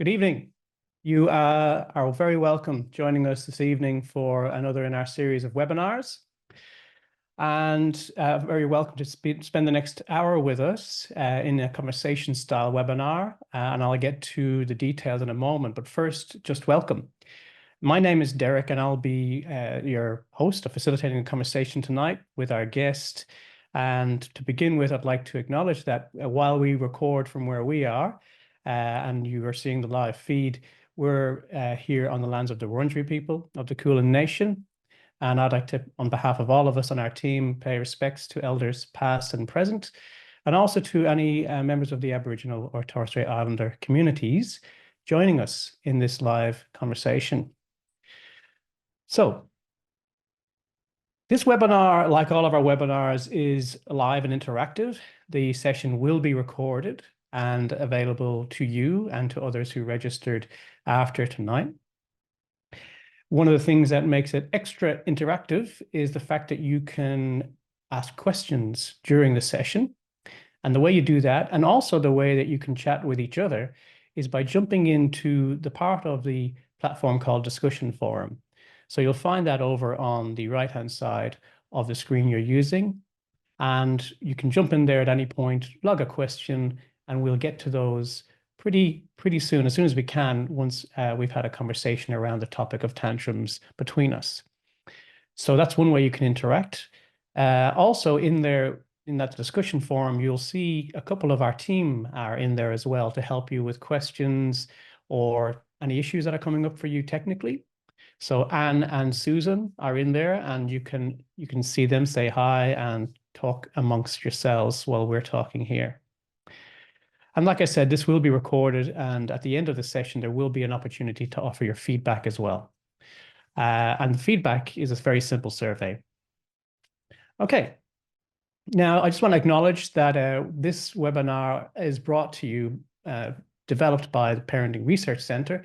Good evening. You are very welcome joining us this evening for another in our series of webinars. And very welcome to spend the next hour with us in a conversation style webinar. And I'll get to the details in a moment. But first, just welcome. My name is Derek, and I'll be your host of facilitating a conversation tonight with our guest. And to begin with, I'd like to acknowledge that while we record from where we are, and you are seeing the live feed, we're here on the lands of the Wurundjeri people of the Kulin Nation. And I'd like to, on behalf of all of us on our team, pay respects to elders past and present, and also to any members of the Aboriginal or Torres Strait Islander communities joining us in this live conversation. So, this webinar, like all of our webinars, is live and interactive. The session will be recorded and available to you and to others who registered after tonight. One of the things that makes it extra interactive is the fact that you can ask questions during the session. And the way you do that, and also the way that you can chat with each other, is by jumping into the part of the platform called Discussion Forum. So you'll find that over on the right-hand side of the screen you're using. And you can jump in there at any point, log a question, and we'll get to those pretty soon, as soon as we can, once we've had a conversation around the topic of tantrums between us. So that's one way you can interact. Also in there, in that discussion forum, you'll see a couple of our team are in there as well to help you with questions or any issues that are coming up for you technically. So Anne and Susan are in there, and you can see them, say hi and talk amongst yourselves while we're talking here. And like I said, this will be recorded, and at the end of the session, there will be an opportunity to offer your feedback as well. And the feedback is a very simple survey. Okay. Now, I just want to acknowledge that this webinar is brought to you, developed by the Parenting Research Centre,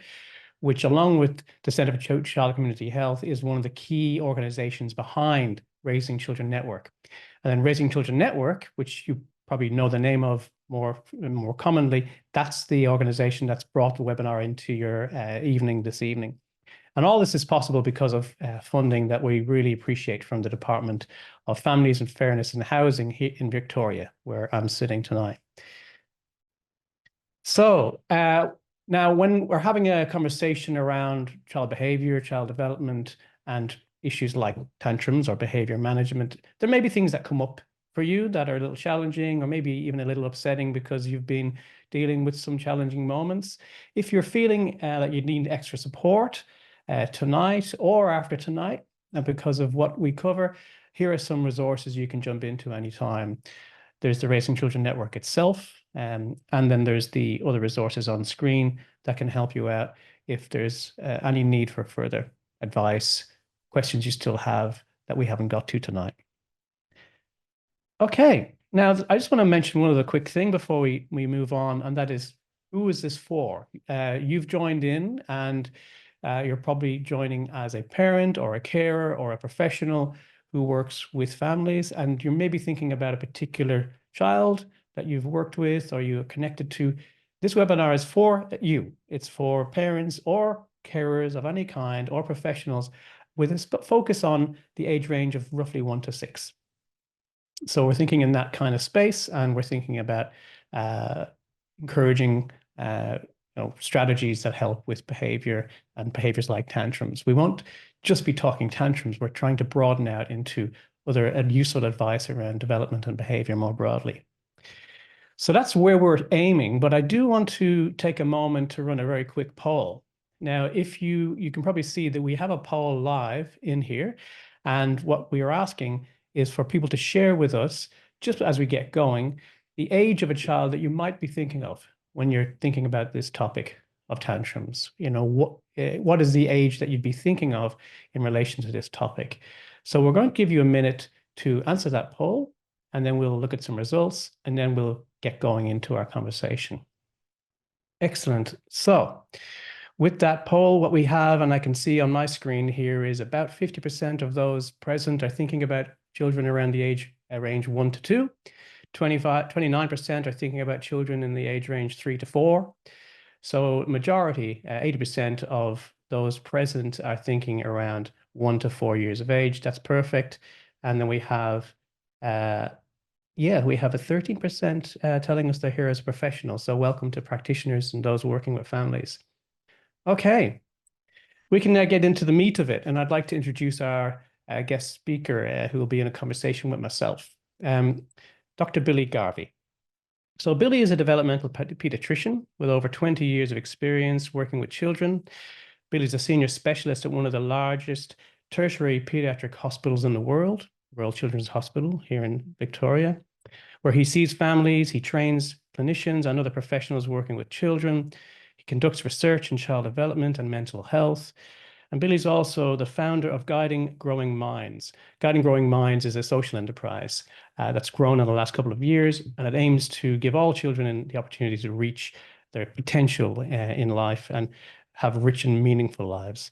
which, along with the Centre for Child and Community Health, is one of the key organizations behind Raising Children Network. And then Raising Children Network, which you probably know the name of more commonly, that's the organization that's brought the webinar into your evening this evening. And all this is possible because of funding that we really appreciate from the Department of Families and Fairness and Housing here in Victoria, where I'm sitting tonight. So now when we're having a conversation around child behavior, child development, and issues like tantrums or behavior management, there may be things that come up for you that are a little challenging, or maybe even a little upsetting because you've been dealing with some challenging moments. If you're feeling that you need extra support tonight or after tonight, and because of what we cover, here are some resources you can jump into anytime. There's the Raising Children Network itself, and then there's the other resources on screen that can help you out if there's any need for further advice, questions you still have that we haven't got to tonight. Okay, now I just want to mention one other quick thing before we move on, and that is, who is this for? You've joined in, and you're probably joining as a parent or a carer or a professional who works with families, and you're maybe thinking about a particular child that you've worked with or you're connected to. This webinar is for you. It's for parents or carers of any kind or professionals with a focus on the age range of roughly 1 to 6. So we're thinking in that kind of space, and we're thinking about encouraging strategies that help with behavior and behaviors like tantrums. We won't just be talking tantrums. We're trying to broaden out into other useful advice around development and behavior more broadly. So that's where we're aiming, but I do want to take a moment to run a very quick poll. Now, if you can probably see that we have a poll live in here, and what we are asking is for people to share with us, just as we get going, the age of a child that you might be thinking of when you're thinking about this topic of tantrums. You know, what is the age that you'd be thinking of in relation to this topic? So we're going to give you a minute to answer that poll, and then we'll look at some results, and then we'll get going into our conversation. Excellent. So with that poll, what we have, and I can see on my screen here, is about 50% of those present are thinking about children around the age range 1 to 2. 29% are thinking about children in the age range 3 to 4. So majority, 80% of those present are thinking around 1 to 4 years of age. That's perfect. And then we have, we have a 13% telling us they're here as professionals. So welcome to practitioners and those working with families. Okay, we can now get into the meat of it. And I'd like to introduce our guest speaker who will be in a conversation with myself, Dr. Billy Garvey. So Billy is a developmental pediatrician with over 20 years of experience working with children. Billy's a senior specialist at one of the largest tertiary pediatric hospitals in the world, Royal Children's Hospital here in Victoria, where he sees families, he trains clinicians and other professionals working with children. He conducts research in child development and mental health. And Billy's also the founder of Guiding Growing Minds. Guiding Growing Minds is a social enterprise that's grown in the last couple of years, and it aims to give all children the opportunity to reach their potential in life and have rich and meaningful lives.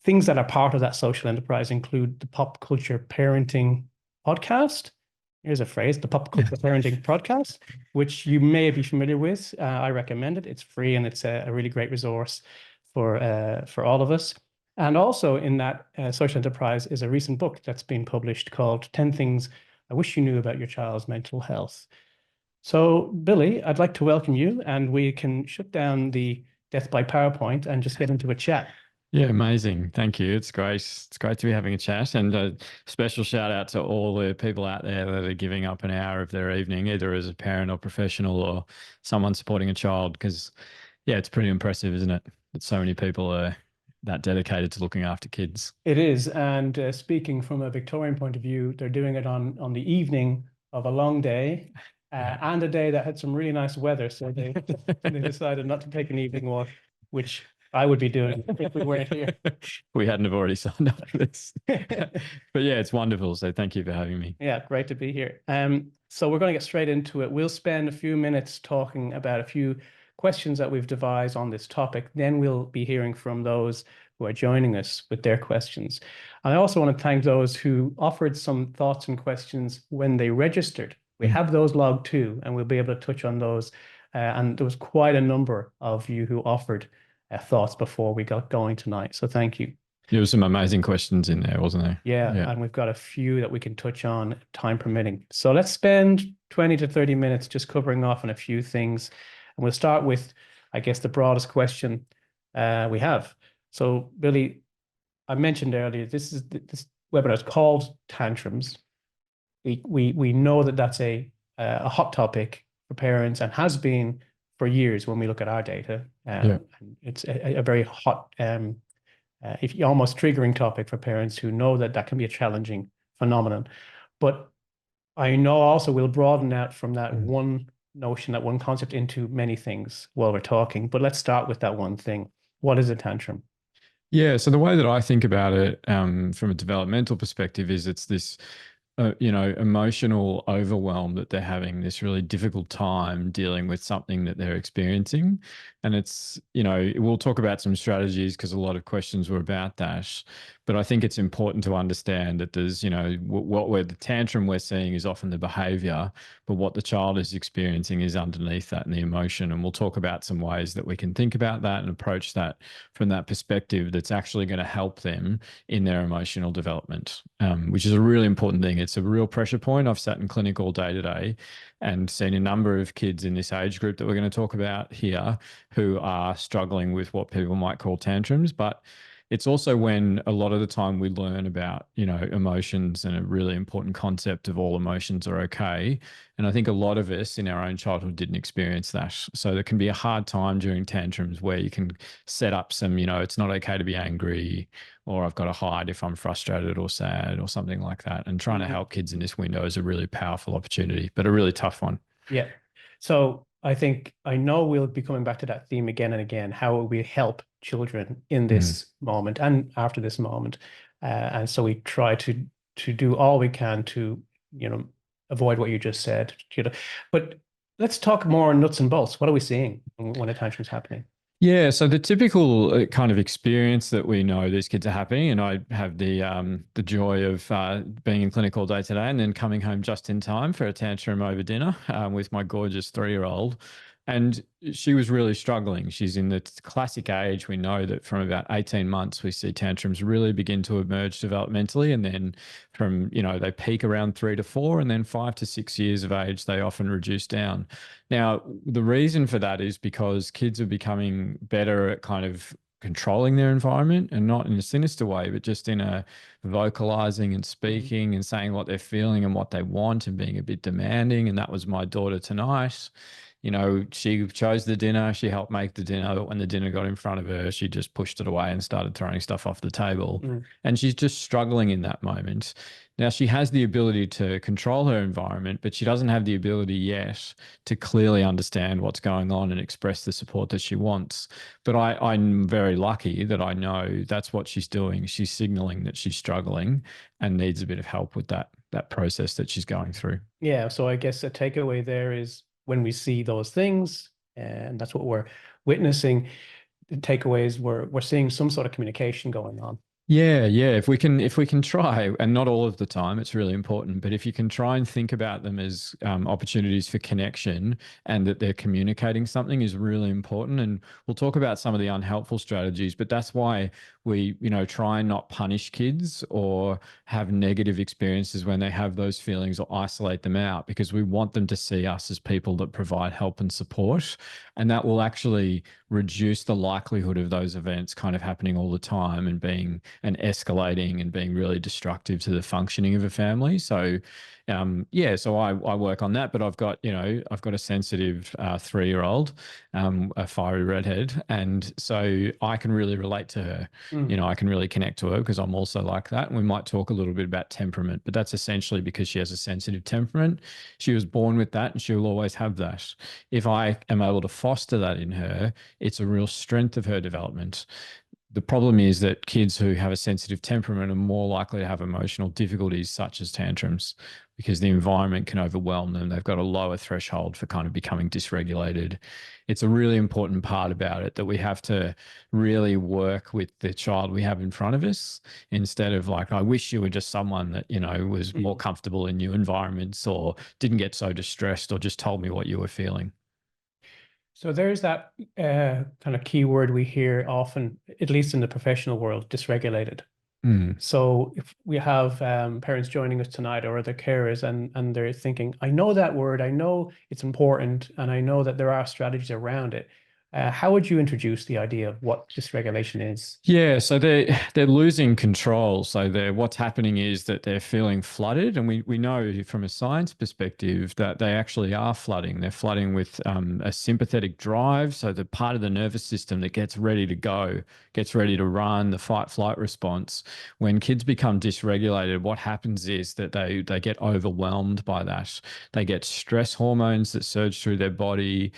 Things that are part of that social enterprise include the Pop Culture Parenting Podcast. Here's a phrase, the Pop Culture Parenting Podcast, which you may be familiar with. I recommend it. It's free and it's a really great resource for all of us. And also in that social enterprise is a recent book that's been published called 10 Things I Wish You Knew About Your Child's Mental Health. So, Billy, I'd like to welcome you, and we can shut down the Death by PowerPoint and just get into a chat. Yeah, amazing. Thank you. It's great. It's great to be having a chat, and a special shout out to all the people out there that are giving up an hour of their evening, either as a parent or professional or someone supporting a child, because, yeah, it's pretty impressive, isn't it? That so many people are that dedicated to looking after kids. It is. And speaking from a Victorian point of view, they're doing it on the evening of a long day and a day that had some really nice weather. So they decided not to take an evening walk, which I would be doing if we weren't here. We hadn't have already signed up for this. But yeah, it's wonderful. So thank you for having me. Yeah, great to be here. So we're going to get straight into it. We'll spend a few minutes talking about a few questions that we've devised on this topic. Then we'll be hearing from those who are joining us with their questions. And I also want to thank those who offered some thoughts and questions when they registered. We have those logged too, and we'll be able to touch on those. And there was quite a number of you who offered thoughts before we got going tonight. So thank you. There were some amazing questions in there, wasn't there? Yeah, and we've got a few that we can touch on, time permitting. So let's spend 20 to 30 minutes just covering off on a few things. And we'll start with, I guess, the broadest question we have. So, Billy, I mentioned earlier, this webinar is called Tantrums. We know that that's a hot topic for parents and has been for years when we look at our data. And it's a very hot, if you almost triggering topic for parents who know that that can be a challenging phenomenon. But I know also we'll broaden out from that one notion, that one concept, into many things while we're talking. But let's start with that one thing. What is a tantrum? Yeah, so the way that I think about it from a developmental perspective is it's this emotional overwhelm that they're having, this really difficult time dealing with something that they're experiencing. And it's, we'll talk about some strategies because a lot of questions were about that. But I think it's important to understand that there's, the tantrum we're seeing is often the behavior, but what the child is experiencing is underneath that and the emotion. And we'll talk about some ways that we can think about that and approach that from that perspective that's actually going to help them in their emotional development, which is a really important thing. It's a real pressure point. I've sat in clinic all day today and seen a number of kids in this age group that we're going to talk about here who are struggling with what people might call tantrums. But it's also when a lot of the time we learn about, emotions, and a really important concept of all emotions are okay. And I think a lot of us in our own childhood didn't experience that. So there can be a hard time during tantrums where you can set up some, it's not okay to be angry, or I've got to hide if I'm frustrated or sad or something like that. And trying to help kids in this window is a really powerful opportunity, but a really tough one. Yeah. So I know we'll be coming back to that theme again and again, how we help children in this moment and after this moment. And so we try to do all we can to, avoid what you just said, but let's talk more nuts and bolts. What are we seeing when a tantrum's happening? Yeah, so the typical kind of experience that we know these kids are having, and I have the joy of being in clinic all day today and then coming home just in time for a tantrum over dinner with my gorgeous 3-year-old. And she was really struggling. She's in the classic age. We know that from about 18 months, we see tantrums really begin to emerge developmentally. And then from, they peak around 3 to 4, and then 5 to 6 years of age, they often reduce down. Now, the reason for that is because kids are becoming better at kind of controlling their environment, and not in a sinister way, but just in a vocalizing and speaking and saying what they're feeling and what they want, and being a bit demanding. And that was my daughter tonight. She chose the dinner, she helped make the dinner, but when the dinner got in front of her, she just pushed it away and started throwing stuff off the table. And she's just struggling in that moment. Now, she has the ability to control her environment, but she doesn't have the ability yet to clearly understand what's going on and express the support that she wants. But I'm very lucky that I know that's what she's doing. She's signaling that she's struggling and needs a bit of help with that process that she's going through. Yeah. So I guess a takeaway there is, when we see those things, and that's what we're witnessing, the takeaway is we're seeing some sort of communication going on. Yeah, yeah. If we can try, and not all of the time, it's really important. But if you can try and think about them as opportunities for connection, and that they're communicating something, is really important. And we'll talk about some of the unhelpful strategies, but that's why we, try and not punish kids or have negative experiences when they have those feelings, or isolate them out, because we want them to see us as people that provide help and support. And that will actually reduce the likelihood of those events kind of happening all the time and being and escalating and being really destructive to the functioning of a family. So so I work on that, but I've got a sensitive 3-year-old, a fiery redhead, and so I can really relate to her. I can really connect to her because I'm also like that. And we might talk a little bit about temperament, but that's essentially because she has a sensitive temperament. She was born with that, and she will always have that. If I am able to foster that in her, it's a real strength of her development. The problem is that kids who have a sensitive temperament are more likely to have emotional difficulties, such as tantrums, because the environment can overwhelm them. They've got a lower threshold for kind of becoming dysregulated. It's a really important part about it, that we have to really work with the child we have in front of us, instead of like, I wish you were just someone that, was more comfortable in new environments, or didn't get so distressed, or just told me what you were feeling. So there's that kind of key word we hear often, at least in the professional world, dysregulated. So if we have parents joining us tonight, or other carers, and they're thinking, I know that word, I know it's important, and I know that there are strategies around it. How would you introduce the idea of what dysregulation is? Yeah, so they're losing control. So what's happening is that they're feeling flooded, and we know from a science perspective that they actually are flooding. They're flooding with a sympathetic drive, so the part of the nervous system that gets ready to go, gets ready to run, the fight-flight response. When kids become dysregulated, what happens is that they get overwhelmed by that. They get stress hormones that surge through their body.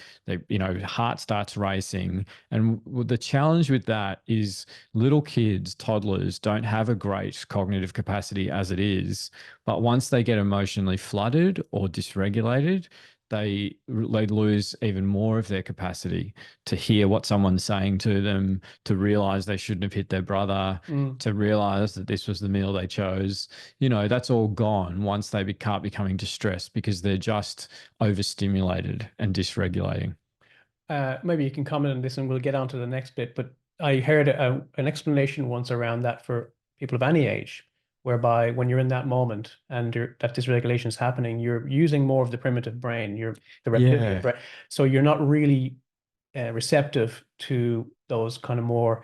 Heart starts racing, and the challenge with that is little kids, toddlers, don't have a great cognitive capacity as it is. But once they get emotionally flooded or dysregulated, they lose even more of their capacity to hear what someone's saying to them, to realize they shouldn't have hit their brother, to realize that this was the meal they chose. That's all gone once they start becoming distressed, because they're just overstimulated and dysregulating. Maybe you can comment on this, and we'll get on to the next bit. But I heard an explanation once around that for people of any age, whereby when you're in that moment and that dysregulation is happening, you're using more of the primitive brain, the reptilian brain. So you're not really receptive to those kind of more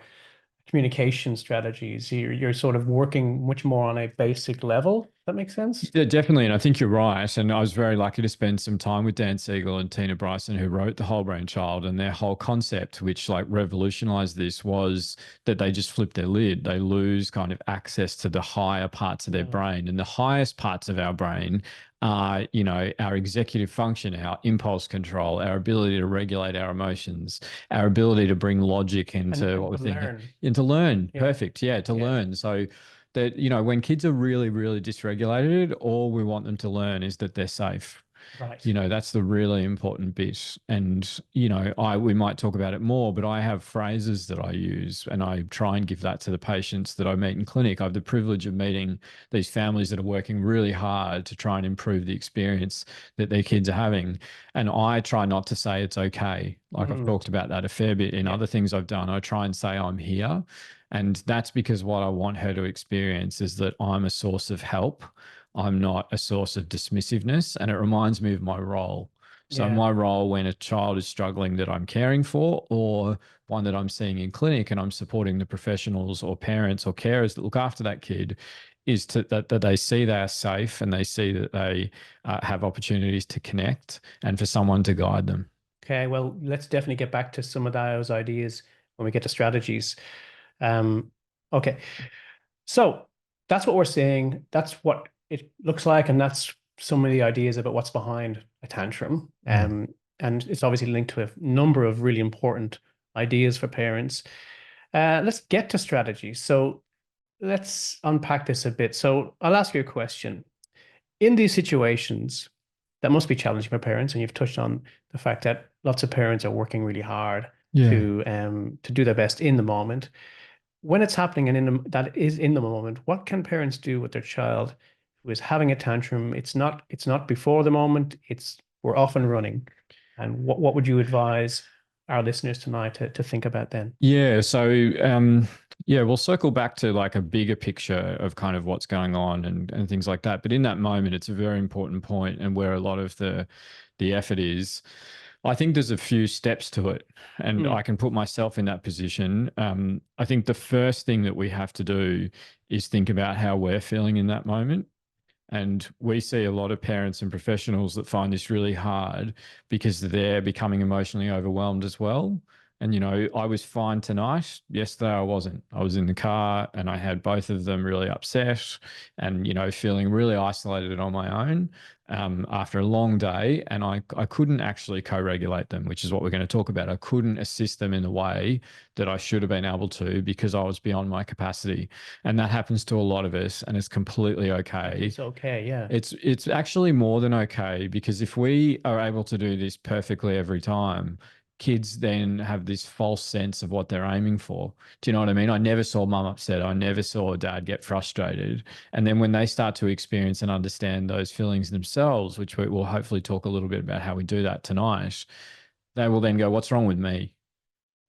communication strategies. You're sort of working much more on a basic level. Does that make sense? Yeah, definitely. And I think you're right. And I was very lucky to spend some time with Dan Siegel and Tina Bryson, who wrote The Whole Brain Child. And their whole concept, which like revolutionized this, was that they just flip their lid. They lose kind of access to the higher parts of their brain. And the highest parts of our brain are, our executive function, our impulse control, our ability to regulate our emotions, our ability to bring logic into what we're thinking, and to learn. Yeah. Perfect. Yeah, to learn. So that, when kids are really, really dysregulated, all we want them to learn is that they're safe. Right. You know, that's the really important bit. And, you know, we might talk about it more, but I have phrases that I use and I try and give that to the patients that I meet in clinic. I have the privilege of meeting these families that are working really hard to try and improve the experience that their kids are having. And I try not to say it's okay. Like I've Mm, talked about that a fair bit in yeah. other things I've done. I try and say I'm here. And that's because what I want her to experience is that I'm a source of help. I'm not a source of dismissiveness. And it reminds me of my role. So, Yeah. my role when a child is struggling that I'm caring for, or one that I'm seeing in clinic and I'm supporting the professionals or parents or carers that look after that kid, is that they see they are safe and they see that they have opportunities to connect and for someone to guide them. Okay. Well, let's definitely get back to some of those ideas when we get to strategies. Um, okay. So that's what we're seeing. That's what it looks like, and that's some of the ideas about what's behind a tantrum. Mm. And it's obviously linked to a number of really important ideas for parents. Let's get to strategy. So let's unpack this a bit. So I'll ask you a question. In these situations, that must be challenging for parents, and you've touched on the fact that lots of parents are working really hard Yeah. to do their best in the moment. When it's happening and that is in the moment, what can parents do with their child who is having a tantrum? It's not before the moment. We're off and running. And what would you advise our listeners tonight to think about then? Yeah. So, yeah, we'll circle back to like a bigger picture of kind of what's going on and things like that. But in that moment, it's a very important point and where a lot of the effort is. I think there's a few steps to it, and Mm, I can put myself in that position. I think the first thing that we have to do is think about how we're feeling in that moment. And we see a lot of parents and professionals that find this really hard because they're becoming emotionally overwhelmed as well. And, you know, I was fine tonight. Yesterday, I wasn't. I was in the car and I had both of them really upset and, you know, feeling really isolated on my own after a long day. And I couldn't actually co regulate them, which is what we're going to talk about. I couldn't assist them in the way that I should have been able to because I was beyond my capacity. And that happens to a lot of us and it's completely okay. it's okay. Yeah. It's actually more than okay because if we are able to do this perfectly every time, kids then have this false sense of what they're aiming for. Do you know what I mean? I never saw mum upset. I never saw dad get frustrated. And then when they start to experience and understand those feelings themselves, which we will hopefully talk a little bit about how we do that tonight, they will then go, what's wrong with me?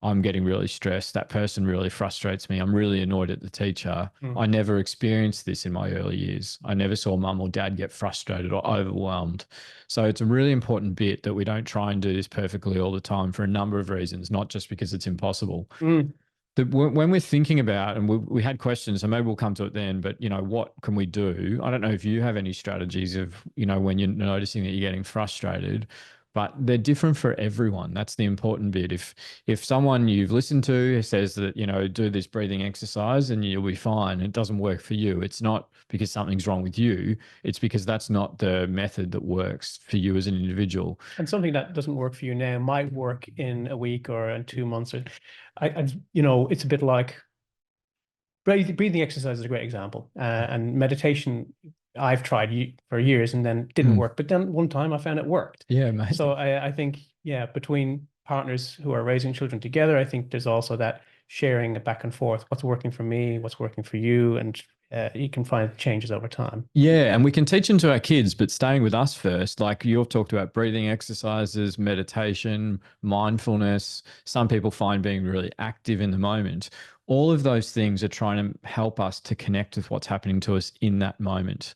I'm getting really stressed. That person really frustrates me. I'm really annoyed at the teacher. Mm, I never experienced this in my early years. I never saw mum or dad get frustrated or overwhelmed. So it's a really important bit that we don't try and do this perfectly all the time for a number of reasons, not just because it's impossible. mm, When we're thinking about, and we had questions, so maybe we'll come to it then, but, you know, what can we do? I don't know if you have any strategies of, you know, when you're noticing that you're getting frustrated, but they're different for everyone. That's the important bit. If someone you've listened to says that, you know, do this breathing exercise and you'll be fine, it doesn't work for you. It's not because something's wrong with you. It's because that's not the method that works for you as an individual. and something that doesn't work for you now might work in a week or in 2 months. Or, it's a bit like breathing exercise is a great example. And meditation, I've tried for years and then didn't Mm. work. But then one time I found it worked. Yeah, So amazing. I think, yeah, between partners who are raising children together, I think there's also that sharing back and forth. What's working for me? What's working for you? And you can find changes over time. Yeah, and we can teach them to our kids, but staying with us first, like you've talked about breathing exercises, meditation, mindfulness. Some people find being really active in the moment. All of those things are trying to help us to connect with what's happening to us in that moment.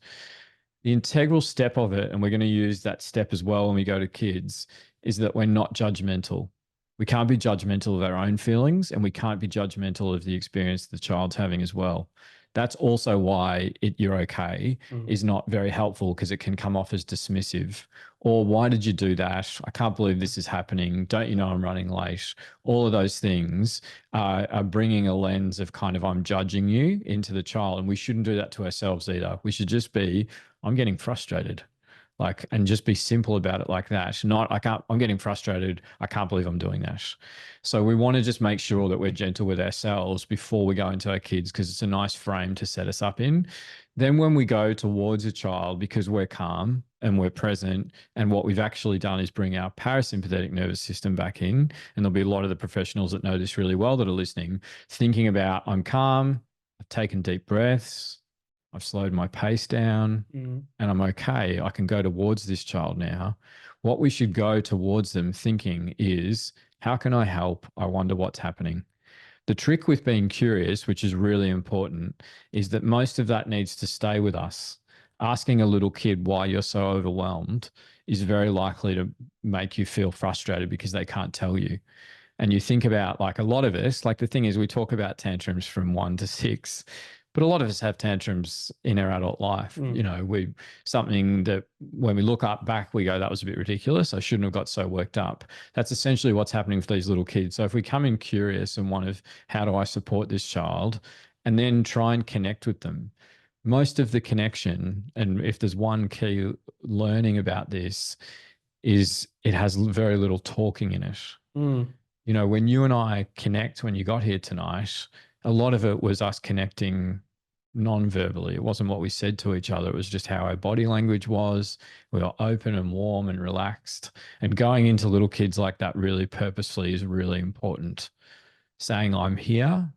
The integral step of it, and we're going to use that step as well when we go to kids, is that we're not judgmental. We can't be judgmental of our own feelings and we can't be judgmental of the experience the child's having as well. That's also why you're okay Mhm. is not very helpful because it can come off as dismissive. Or why did you do that? I can't believe this is happening. Don't you know I'm running late? All of those things are bringing a lens of kind of I'm judging you into the child. And we shouldn't do that to ourselves either. We should just be, I'm getting frustrated. Like, and just be simple about it like that. Not, I'm getting frustrated. I can't believe I'm doing that. So we want to just make sure that we're gentle with ourselves before we go into our kids because it's a nice frame to set us up in. Then when we go towards a child, because we're calm, and we're present. And what we've actually done is bring our parasympathetic nervous system back in. And there'll be a lot of the professionals that know this really well that are listening, thinking about, I'm calm, I've taken deep breaths, I've slowed my pace down, Mm. and I'm okay. I can go towards this child now. What we should go towards them thinking is, how can I help? I wonder what's happening. The trick with being curious, which is really important, is that most of that needs to stay with us. Asking a little kid why you're so overwhelmed is very likely to make you feel frustrated because they can't tell you. And you think about, like, a lot of us, like, the thing is, we talk about tantrums from 1 to 6, but a lot of us have tantrums in our adult life. Mm. You know, something that when we look up back, we go, that was a bit ridiculous. I shouldn't have got so worked up. That's essentially what's happening for these little kids. So if we come in curious and one of, how do I support this child? And then try and connect with them. Most of the connection, and if there's one key learning about this, is it has very little talking in it. Mm. You know, when you and I connect, when you got here tonight, a lot of it was us connecting non-verbally. It wasn't what we said to each other. It was just how our body language was. We were open and warm and relaxed. And going into little kids like that really purposefully is really important. Saying, I'm here.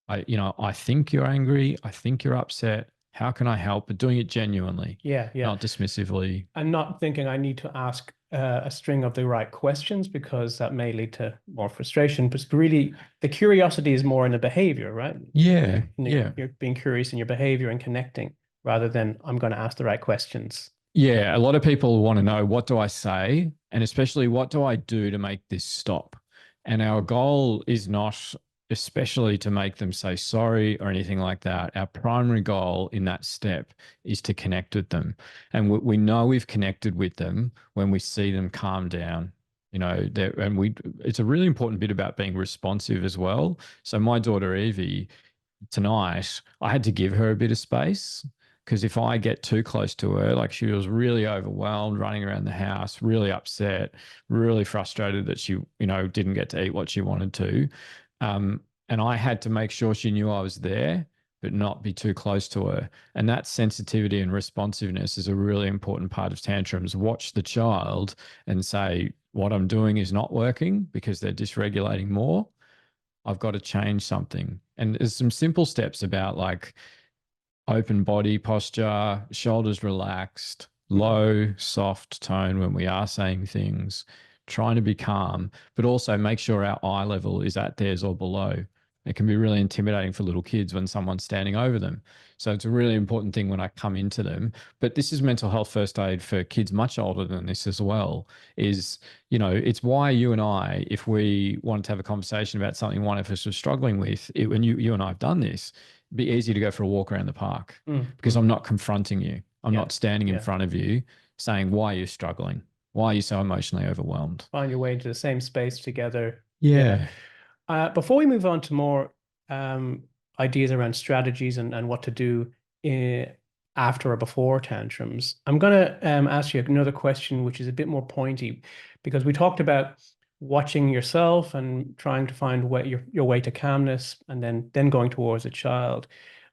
I think you're angry. I think you're upset. How can I help? But doing it genuinely, Yeah, yeah. not dismissively. And not thinking I need to ask a string of the right questions because that may lead to more frustration. But really, the curiosity is more in the behavior, right? Yeah, You're being curious in your behavior and connecting rather than I'm going to ask the right questions. Yeah, a lot of people want to know, what do I say? And especially, what do I do to make this stop? And our goal is not especially to make them say sorry or anything like that. Our primary goal in that step is to connect with them. And we know we've connected with them when we see them calm down. You know, it's a really important bit about being responsive as well. So my daughter Evie, tonight, I had to give her a bit of space, because if I get too close to her, like, she was really overwhelmed, running around the house, really upset, really frustrated that she, didn't get to eat what she wanted to. And I had to make sure she knew I was there, but not be too close to her. And that sensitivity and responsiveness is a really important part of tantrums. Watch the child and say, what I'm doing is not working because they're dysregulating more. I've got to change something. And there's some simple steps about, like, open body posture, shoulders relaxed, low, soft tone when we are saying things, trying to be calm, but also make sure our eye level is at theirs or below. It can be really intimidating for little kids when someone's standing over them. So it's a really important thing when I come into them. But this is mental health first aid for kids much older than this as well. It's why you and I, if we wanted to have a conversation about something one of us was struggling with, when you and I have done this, it'd be easy to go for a walk around the park, because I'm not confronting you. I'm not standing in front of you saying, why are you struggling? Why are you so emotionally overwhelmed? Find your way into the same space together. Yeah. Before we move on to more ideas around strategies and what to do after or before tantrums, I'm going to ask you another question, which is a bit more pointy, because we talked about watching yourself and trying to find your way to calmness, and then going towards a child.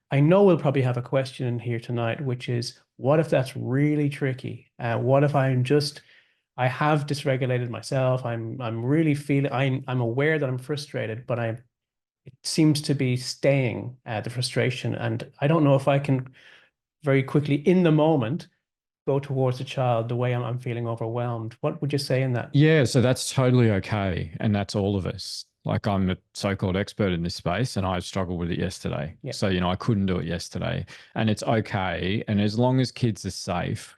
I know we'll probably have a question in here tonight, which is, what if that's really tricky? What if I have dysregulated myself. I'm really feeling, I'm aware that I'm frustrated, but it seems to be staying the frustration. And I don't know if I can very quickly in the moment go towards the child the way I'm feeling overwhelmed. What would you say in that? Yeah, so that's totally okay. And that's all of us. Like, I'm a so-called expert in this space and I struggled with it yesterday. Yeah. So, I couldn't do it yesterday, and it's okay. And as long as kids are safe,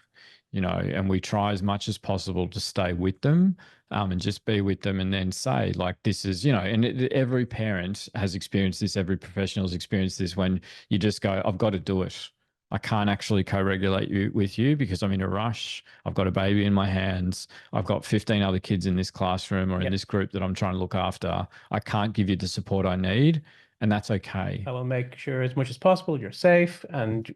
and we try as much as possible to stay with them, and just be with them, and then say, like, this is, and every parent has experienced this, every professional has experienced this, when you just go, I've got to do it. I can't actually co-regulate with you because I'm in a rush. I've got a baby in my hands. I've got 15 other kids in this classroom or in this group that I'm trying to look after. I can't give you the support I need, and that's okay. I will make sure as much as possible you're safe and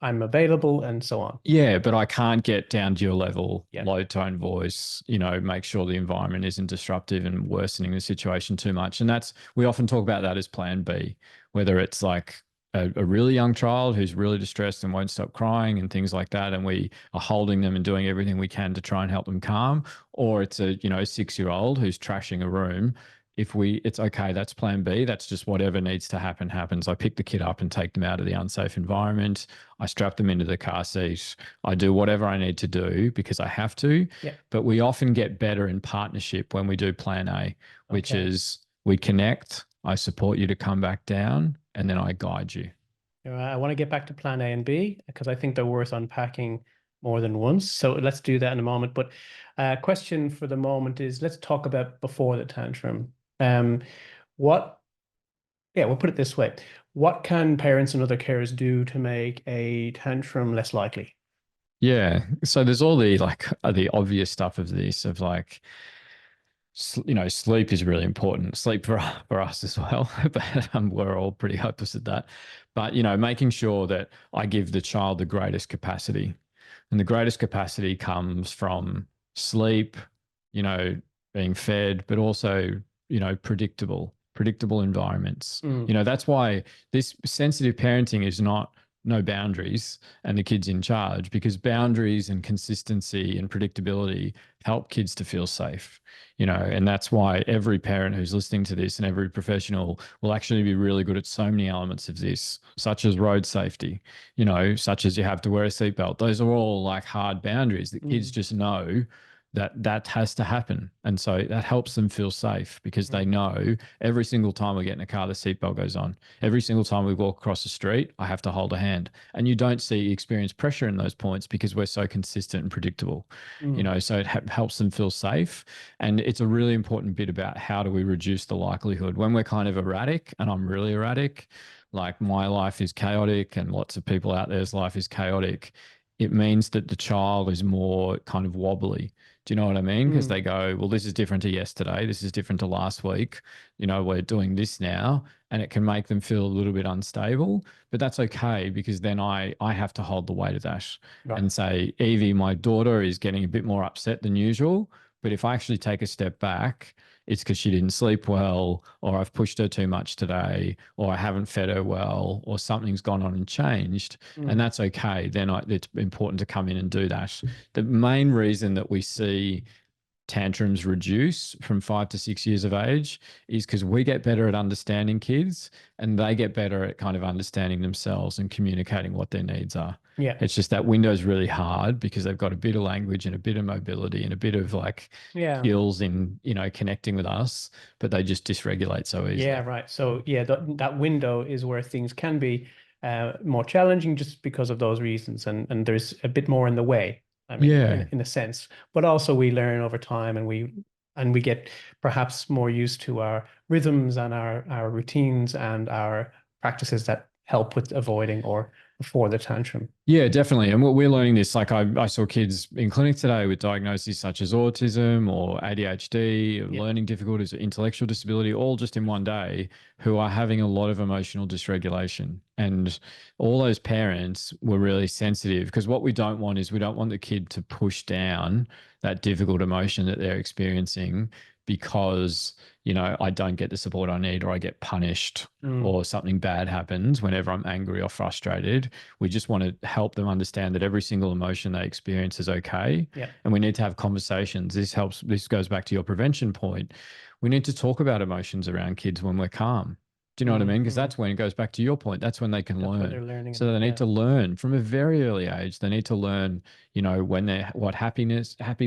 I'm available and so on. Yeah, but I can't get down to your level, low tone voice, make sure the environment isn't disruptive and worsening the situation too much. And we often talk about that as plan B, whether it's like a really young child who's really distressed and won't stop crying and things like that, and we are holding them and doing everything we can to try and help them calm, or it's a 6-year-old who's trashing a room. It's okay, that's plan B. That's just whatever needs to happen happens. I pick the kid up and take them out of the unsafe environment. I strap them into the car seat. I do whatever I need to do because I have to. Yeah. But we often get better in partnership when we do plan A, which Okay. is we connect, I support you to come back down, and then I guide you. I want to get back to plan A and B because I think they're worth unpacking more than once. So let's do that in a moment. But question for the moment is, let's talk about before the tantrum. What, yeah, we'll put it this way. What can parents and other carers do to make a tantrum less likely? Yeah. So there's all the the obvious stuff of this of sleep is really important. Sleep for us as well, but we're all pretty hopeless at that. But making sure that I give the child the greatest capacity, and the greatest capacity comes from sleep, you know, being fed, but also predictable environments. Mm, That's why this sensitive parenting is not no boundaries and the kid's in charge, because boundaries and consistency and predictability help kids to feel safe. And that's why every parent who's listening to this and every professional will actually be really good at so many elements of this, such as road safety, such as you have to wear a seatbelt. Those are all like hard boundaries that kids mm, just know that has to happen. And so that helps them feel safe because they mm, know every single time we get in a car, the seatbelt goes on. Every single time we walk across the street, I have to hold a hand. And you don't experience pressure in those points because we're so consistent and predictable. mm, So it helps them feel safe. And it's a really important bit about how do we reduce the likelihood when we're kind of erratic, and I'm really erratic, like my life is chaotic and lots of people out there's life is chaotic. It means that the child is more kind of wobbly. Do you know what I mean? Because mm, they go, well, this is different to yesterday. This is different to last week. We're doing this now. And it can make them feel a little bit unstable. But that's okay because then I have to hold the weight of that right. and say, Evie, my daughter is getting a bit more upset than usual. But if I actually take a step back, it's because she didn't sleep well, or I've pushed her too much today, or I haven't fed her well, or something's gone on and changed. And Mm, that's okay. Then it's important to come in and do that. The main reason that we see tantrums reduce from 5 to 6 years of age is because we get better at understanding kids and they get better at kind of understanding themselves and communicating what their needs are. yeah. It's just that window is really hard because they've got a bit of language and a bit of mobility and a bit of Yeah. skills in, connecting with us, but they just dysregulate so Yeah, easily. right. So yeah, that window is where things can be more challenging just because of those reasons, and there's a bit more in the way. I mean, Yeah. in a sense, but also we learn over time, and we get perhaps more used to our rhythms and our routines and our practices that help with avoiding or before the tantrum. Yeah, definitely. And what we're learning this, like I saw kids in clinic today with diagnoses such as autism or ADHD, Yeah. learning difficulties, or intellectual disability, all just in one day, who are having a lot of emotional dysregulation. And all those parents were really sensitive because what we don't want is we don't want the kid to push down that difficult emotion that they're experiencing because, I don't get the support I need, or I get punished, Mm, or something bad happens whenever I'm angry or frustrated. We just want to help them understand that every single emotion they experience is okay. yeah. And we need to have conversations. This goes back to your prevention point. We need to talk about emotions around kids when we're calm. Do you know what I Mm, mean? Because mm. that's when it goes back to your point. That's when they can That's what learn. they're learning So about. they need Yeah. to learn from a very early age. They need to learn, when they're what happy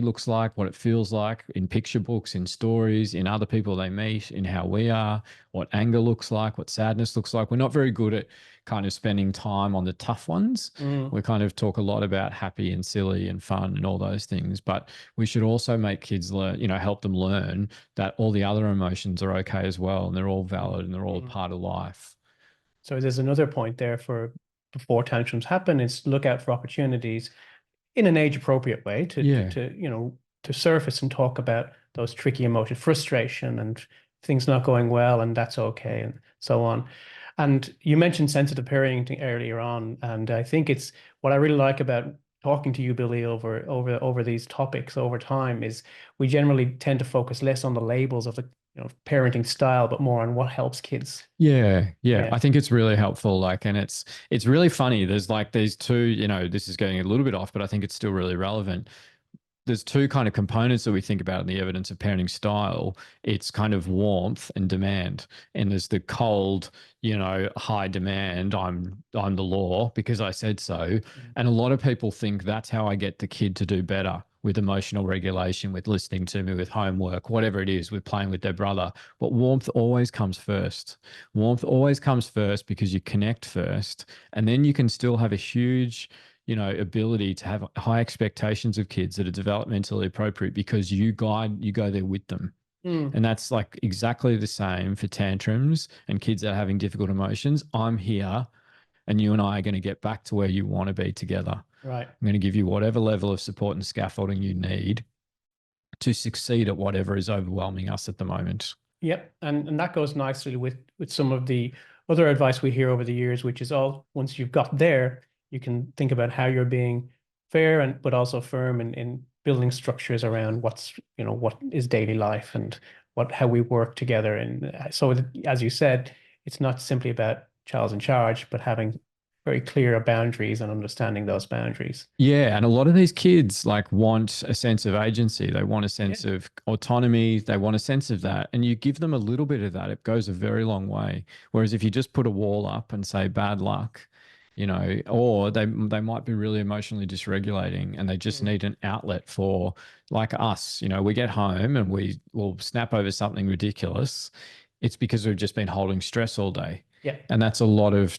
looks like, what it feels like in picture books, in stories, in other people they meet, in how we are, what anger looks like, what sadness looks like. We're not very good at kind of spending time on the tough ones. Mm, We kind of talk a lot about happy and silly and fun and all those things, but we should also make kids learn, help them learn that all the other emotions are okay as well, and they're all valid and they're all mm. part of life. So there's another point there for before tantrums happen is look out for opportunities in an age appropriate way Yeah. to surface and talk about those tricky emotions, frustration and things not going well, and that's okay, and so on. And you mentioned sensitive parenting earlier on, and I think it's what I really like about talking to you, Billy, over these topics over time is we generally tend to focus less on the labels of parenting style, but more on what helps kids. Yeah, yeah. Yeah. I think it's really helpful. Like, and it's really funny. There's like these two, this is getting a little bit off, but I think it's still really relevant. There's two kind of components that we think about in the evidence of parenting style. It's kind of warmth and demand. And there's the cold, high demand. I'm the law because I said so. And a lot of people think that's how I get the kid to do better with emotional regulation, with listening to me, with homework, whatever it is, with playing with their brother. But warmth always comes first. Warmth always comes first because you connect first. And then you can still have a huge ability to have high expectations of kids that are developmentally appropriate because you go there with them. Mm. And that's like exactly the same for tantrums and kids that are having difficult emotions. I'm here and you and I are going to get back to where you want to be together. Right. I'm going to give you whatever level of support and scaffolding you need to succeed at whatever is overwhelming us at the moment. Yep. And that goes nicely with some of the other advice we hear over the years, which is once you've got there, you can think about how you're being fair but also firm in building structures around what is daily life and how we work together. And so as you said, it's not simply about child's in charge, but having very clear boundaries and understanding those boundaries. Yeah, and a lot of these kids like want a sense of agency. They want a sense of autonomy. They want a sense of that. And you give them a little bit of that, it goes a very long way. Whereas if you just put a wall up and say bad luck, or they might be really emotionally dysregulating and they just need an outlet for like us, we get home and we will snap over something ridiculous. It's because we've just been holding stress all day. Yeah. And that's a lot of,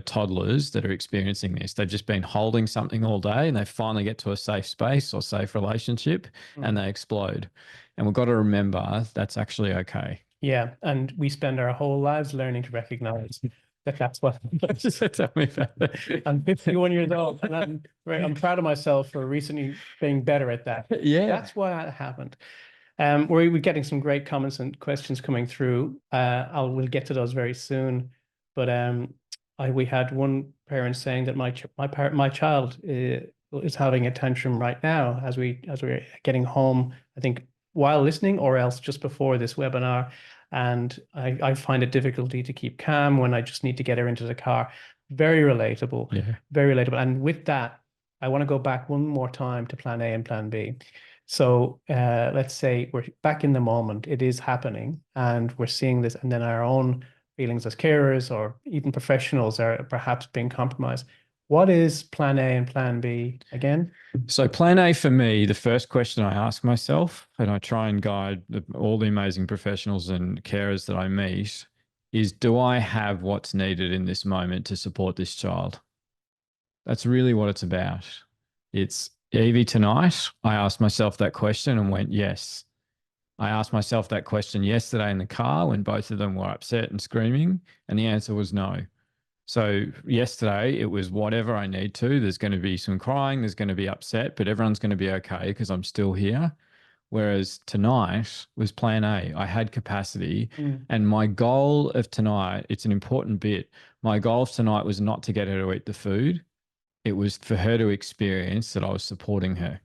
toddlers that are experiencing this. They've just been holding something all day and they finally get to a safe space or safe relationship and they explode. And we've got to remember that's actually okay. Yeah. And we spend our whole lives learning to recognize that's what Tell me about that. I'm 51 years old and I'm proud of myself for recently being better at that. Yeah. That's why that happened. We're getting some great comments and questions coming through. We'll get to those very soon. But we had one parent saying that my child is having a tantrum right now as we're getting home, I think while listening or else just before this webinar. And I find it difficulty to keep calm when I just need to get her into the car. Very relatable. Yeah. Very relatable. And with that, I want to go back one more time to plan A and plan B. So let's say we're back in the moment, it is happening, and we're seeing this, and then our own feelings as carers or even professionals are perhaps being compromised. What is plan A and plan B again? So plan A for me, the first question I ask myself, and I try and guide all the amazing professionals and carers that I meet, is do I have what's needed in this moment to support this child? That's really what it's about. It's Evie, tonight, I asked myself that question and went, yes. I asked myself that question yesterday in the car when both of them were upset and screaming, and the answer was no. So yesterday it was whatever I need to. There's going to be some crying, there's going to be upset, but everyone's going to be okay because I'm still here. Whereas tonight was plan A. I had capacity. And my goal of tonight, it's an important bit. My goal of tonight was not to get her to eat the food. It was for her to experience that I was supporting her.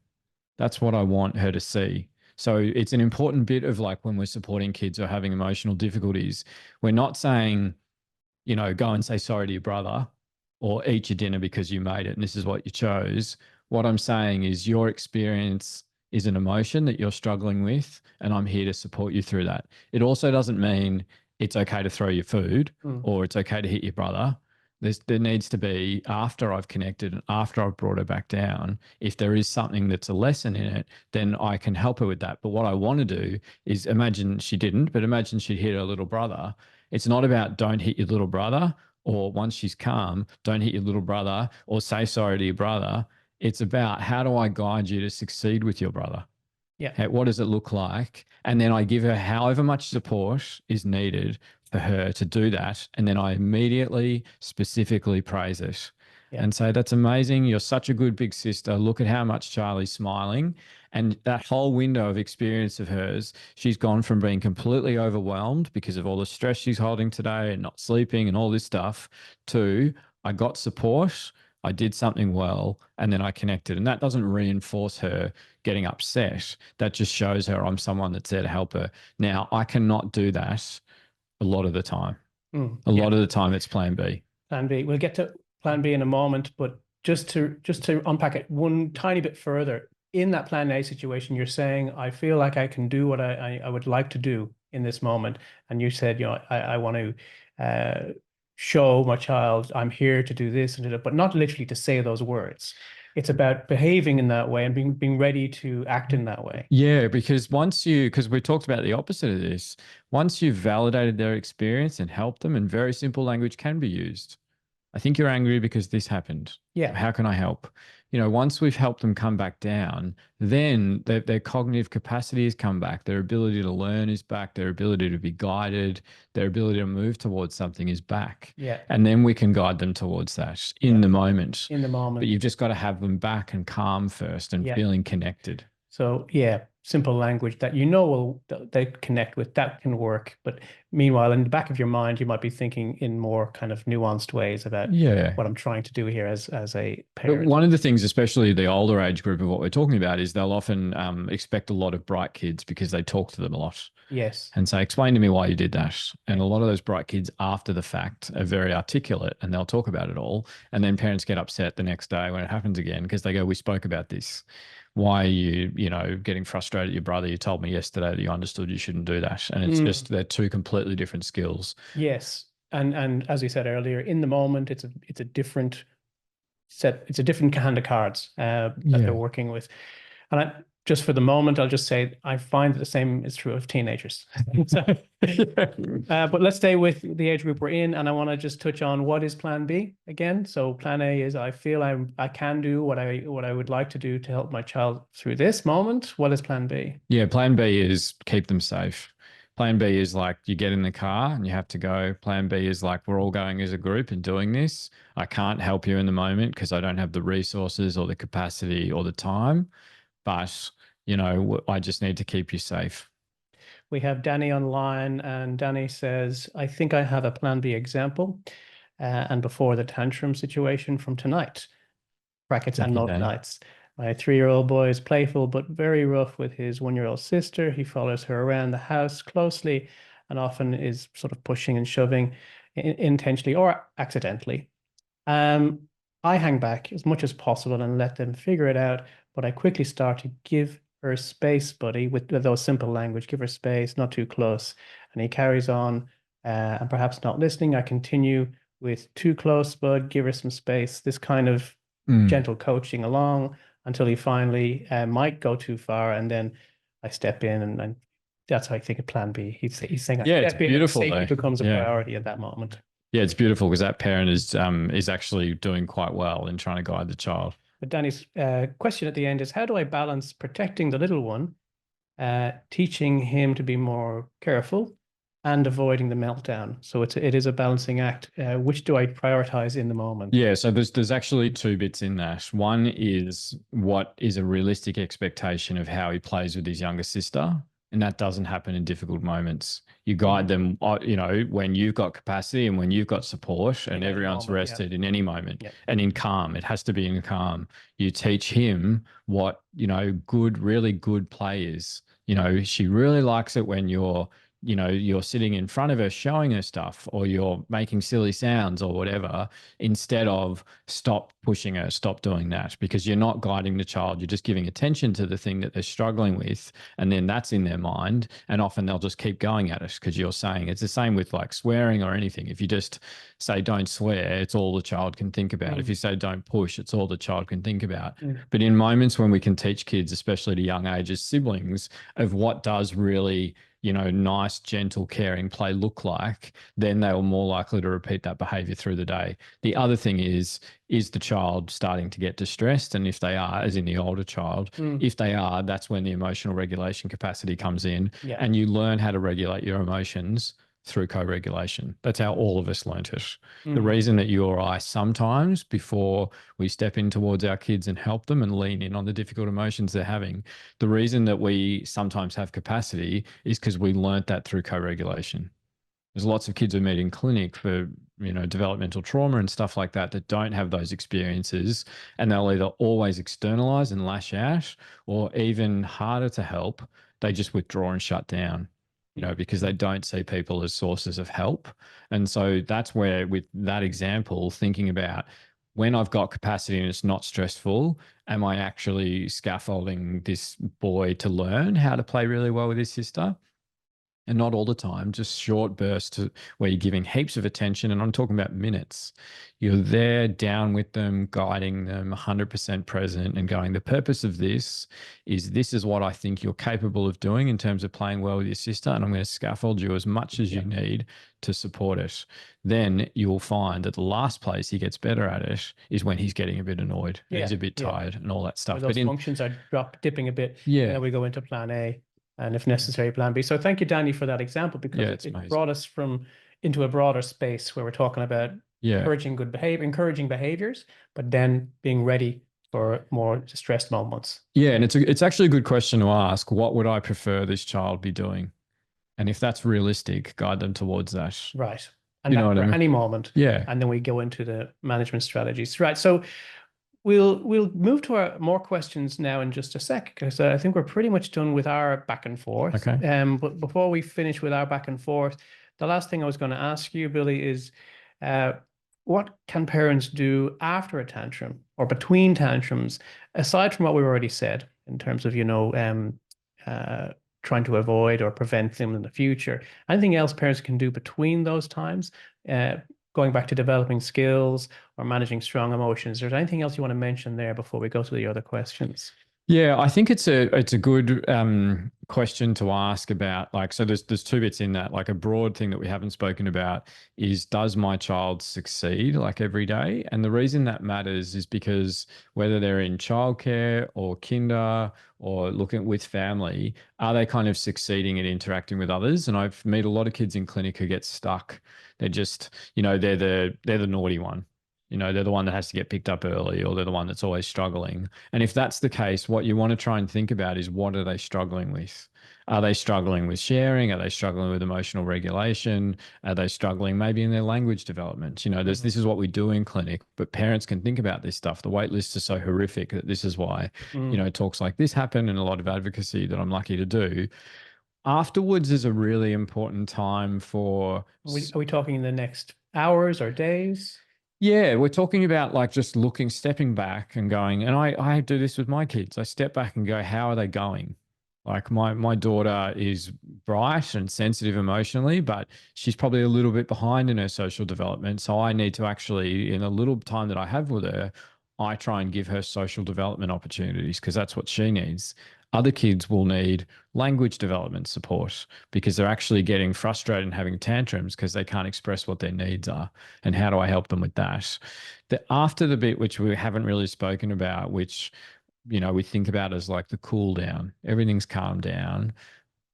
That's what I want her to see. So it's an important bit of like when we're supporting kids or having emotional difficulties, we're not saying, go and say sorry to your brother or eat your dinner because you made it and this is what you chose. What I'm saying is your experience is an emotion that you're struggling with, and I'm here to support you through that. It also doesn't mean it's okay to throw your food or it's okay to hit your brother. There needs to be, after I've connected and after I've brought her back down, if there is something that's a lesson in it, then I can help her with that. But what I want to do is imagine she didn't, but imagine she'd hit her little brother. It's not about don't hit your little brother, or once she's calm, don't hit your little brother, or say sorry to your brother. It's about how do I guide you to succeed with your brother? Yeah. What does it look like? And then I give her however much support is needed for her to do that. And then I immediately specifically praise it and say, that's amazing. You're such a good big sister. Look at how much Charlie's smiling. And that whole window of experience of hers, she's gone from being completely overwhelmed because of all the stress she's holding today and not sleeping and all this stuff to I got support. I did something well, and then I connected. And that doesn't reinforce her getting upset. That just shows her I'm someone that's there to help her. Now, I cannot do that a lot of the time. A Yeah. lot of the time, it's plan B. Plan B. We'll get to plan B in a moment, but just to unpack it one tiny bit further, in that plan A situation, you're saying, I feel like I can do what I would like to do in this moment. And you said, I want to show my child I'm here to do this and do that, but not literally to say those words. It's about behaving in that way and being ready to act in that way. Yeah, because because we talked about the opposite of this, once you've validated their experience and helped them, and very simple language can be used. I think you're angry because this happened. Yeah. How can I help? Once we've helped them come back down, then their cognitive capacity has come back. Their ability to learn is back. Their ability to be guided, their ability to move towards something is back. Yeah. And then we can guide them towards that in the moment. In the moment. But you've just got to have them back and calm first and feeling connected. So yeah, simple language that they connect with, that can work. But meanwhile, in the back of your mind, you might be thinking in more kind of nuanced ways about what I'm trying to do here as a parent. But one of the things, especially the older age group of what we're talking about, is they'll often expect a lot of bright kids because they talk to them a lot. Yes. And say, explain to me why you did that. And a lot of those bright kids after the fact are very articulate and they'll talk about it all. And then parents get upset the next day when it happens again because they go, we spoke about this. Why are you, getting frustrated at your brother? You told me yesterday that you understood you shouldn't do that. And it's just, they're two completely different skills. Yes. And as we said earlier, in the moment, it's a different set. It's a different hand of cards that they're working with. And just for the moment, I'll just say I find that the same is true of teenagers. But let's stay with the age group we're in, and I want to just touch on what is Plan B again. So Plan A is I feel I can do what I would like to do to help my child through this moment. What is Plan B? Yeah, Plan B is keep them safe. Plan B is like you get in the car and you have to go. Plan B is like we're all going as a group and doing this. I can't help you in the moment because I don't have the resources or the capacity or the time. But, I just need to keep you safe. We have Danny online, and Danny says, I think I have a Plan B example. And before the tantrum situation from tonight, brackets and not nights. My 3-year-old boy is playful but very rough with his 1-year-old sister. He follows her around the house closely and often is sort of pushing and shoving intentionally or accidentally. I hang back as much as possible and let them figure it out, but I quickly start to give her space, buddy, with those simple language, give her space, not too close. And he carries on and perhaps not listening. I continue with too close, bud, give her some space, this kind of gentle coaching along until he finally might go too far. And then I step in and that's how I think of Plan B. He's saying, it's beautiful. Safety becomes a priority at that moment. Yeah, it's beautiful because that parent is actually doing quite well in trying to guide the child. But Danny's question at the end is, how do I balance protecting the little one, teaching him to be more careful, and avoiding the meltdown? So it is a balancing act. Which do I prioritize in the moment? Yeah, so there's actually two bits in that. One is what is a realistic expectation of how he plays with his younger sister. And that doesn't happen in difficult moments. You guide them, when you've got capacity and when you've got support and everyone's rested in any moment and in calm. It has to be in calm. You teach him what, really good play is. She really likes it when you're sitting in front of her showing her stuff or you're making silly sounds or whatever, instead of stop pushing her, stop doing that, because you're not guiding the child. You're just giving attention to the thing that they're struggling with. And then that's in their mind. And often they'll just keep going at it because you're saying it's the same with like swearing or anything. If you just say, don't swear, it's all the child can think about. If you say, don't push, it's all the child can think about. But in moments when we can teach kids, especially to young ages, siblings, of what does really nice, gentle, caring play look like, then they are more likely to repeat that behavior through the day. The other thing is the child starting to get distressed? And if they are, as in the older child, if they are, that's when the emotional regulation capacity comes in and you learn how to regulate your emotions through co-regulation. That's how all of us learnt it. The reason that you or I sometimes, before we step in towards our kids and help them and lean in on the difficult emotions they're having, the reason that we sometimes have capacity is because we learnt that through co-regulation. There's lots of kids we meet in clinic for, developmental trauma and stuff like that that don't have those experiences. And they'll either always externalize and lash out, or even harder to help, they just withdraw and shut down, because they don't see people as sources of help. And so that's where, with that example, thinking about when I've got capacity and it's not stressful, am I actually scaffolding this boy to learn how to play really well with his sister? And not all the time, just short bursts where you're giving heaps of attention. And I'm talking about minutes. You're there down with them, guiding them, 100% present, and going, the purpose of this is what I think you're capable of doing in terms of playing well with your sister. And I'm going to scaffold you as much as you need to support it. Then you'll find that the last place he gets better at it is when he's getting a bit annoyed, and he's a bit tired and all that stuff. Where those functions are dipping a bit. Yeah. And then we go into plan A. And if necessary, plan B. So thank you, Danny, for that example, because it brought us into a broader space where we're talking about encouraging good behavior, encouraging behaviors, but then being ready for more stressed moments. Yeah, and it's actually a good question to ask. What would I prefer this child be doing? And if that's realistic, guide them towards that. Right. And that for any moment. Yeah. And then we go into the management strategies. Right. So we'll move to our more questions now in just a sec, because I think we're pretty much done with our back and forth. Okay. But before we finish with our back and forth, the last thing I was going to ask you, Billy, is what can parents do after a tantrum or between tantrums, aside from what we've already said in terms of, trying to avoid or prevent them in the future? Anything else parents can do between those times? Going back to developing skills or managing strong emotions. Is there anything else you want to mention there before we go to the other questions? Yeah, I think it's a good question to ask about. Like, so there's two bits in that. Like, a broad thing that we haven't spoken about is, does my child succeed like every day? And the reason that matters is because whether they're in childcare or kinder or looking with family, are they kind of succeeding at interacting with others? And I've met a lot of kids in clinic who get stuck. They're just, they're the naughty one. They're the one that has to get picked up early, or they're the one that's always struggling. And if that's the case, what you want to try and think about is, what are they struggling with? Are they struggling with sharing? Are they struggling with emotional regulation? Are they struggling maybe in their language development? This is what we do in clinic, but parents can think about this stuff. The wait lists are so horrific that this is why, talks like this happen, and a lot of advocacy that I'm lucky to do. Afterwards is a really important time for... Are we talking in the next hours or days? Yeah, we're talking about like just stepping back and going, and I do this with my kids. I step back and go, how are they going? Like, my daughter is bright and sensitive emotionally, but she's probably a little bit behind in her social development. So I need to actually, in a little time that I have with her, I try and give her social development opportunities, because that's what she needs. Other kids will need language development support because they're actually getting frustrated and having tantrums because they can't express what their needs are. And how do I help them with that? After the bit, which we haven't really spoken about, which, we think about as like the cool down, everything's calmed down.